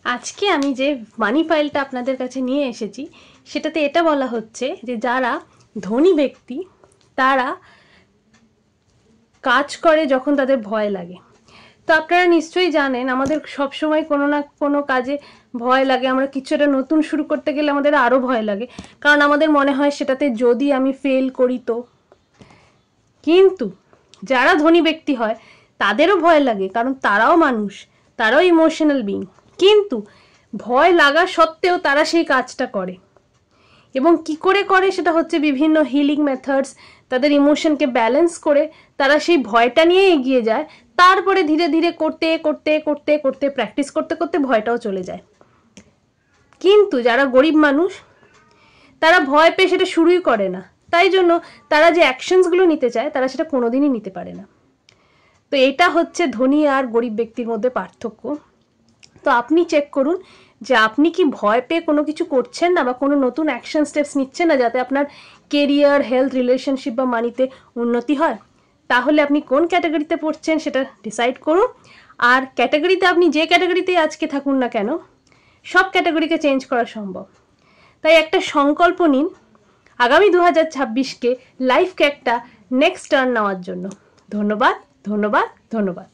আজকে আমি যে মানি ফাইলটা আপনাদের কাছে নিয়ে এসেছি সেটাতে এটা বলা হচ্ছে যে যারা ধনী ব্যক্তি তারা কাজ করে যখন তাদের ভয় লাগে। তো আপনারা নিশ্চয়ই জানেন আমাদের সব সময় কোনো না কোনো কাজে ভয় লাগে। আমরা কিছু একটা নতুন শুরু করতে গেলে আমাদের আরও ভয় লাগে, কারণ আমাদের মনে হয় সেটাতে যদি আমি ফেল করি তো। কিন্তু যারা ধনী ব্যক্তি হয় তাদেরও ভয় লাগে, কারণ তারাও মানুষ, তারাও ইমোশনাল বিং। কিন্তু ভয় লাগা সত্ত্বেও তারা সেই কাজটা করে। এবং কি করে করে সেটা হচ্ছে বিভিন্ন হিলিং মেথডস, তাদের ইমোশনকে ব্যালেন্স করে তারা সেই ভয়টা নিয়ে এগিয়ে যায়। তারপরে ধীরে ধীরে করতে করতে করতে করতে প্র্যাকটিস করতে করতে ভয়টাও চলে যায়। কিন্তু যারা গরিব মানুষ তারা ভয় পেয়ে সেটা শুরুই করে না, তাই জন্য তারা যে অ্যাকশনসগুলো নিতে চায় তারা সেটা কোনোদিনই নিতে পারে না। তো এটা হচ্ছে ধনী আর গরিব ব্যক্তির মধ্যে পার্থক্য। তো আপনি চেক করুন যে আপনি কি ভয় পেয়ে কোনো কিছু করছেন না, বা কোনো নতুন অ্যাকশন স্টেপস নিচ্ছেন না যাতে আপনার কেরিয়ার, হেলথ, রিলেশনশিপ বা মানিতে উন্নতি হয়। তাহলে আপনি কোন ক্যাটাগরিতে পড়ছেন সেটা ডিসাইড করুন। আর ক্যাটাগরিতে আপনি যে ক্যাটাগরিতেই আজকে থাকুন না কেন, সব ক্যাটাগরিকে চেঞ্জ করা সম্ভব। তাই একটা সংকল্প নিন আগামী 2026কে লাইফকে একটা নেক্সট টার্ন নেওয়ার জন্য। ধন্যবাদ, ধন্যবাদ, ধন্যবাদ।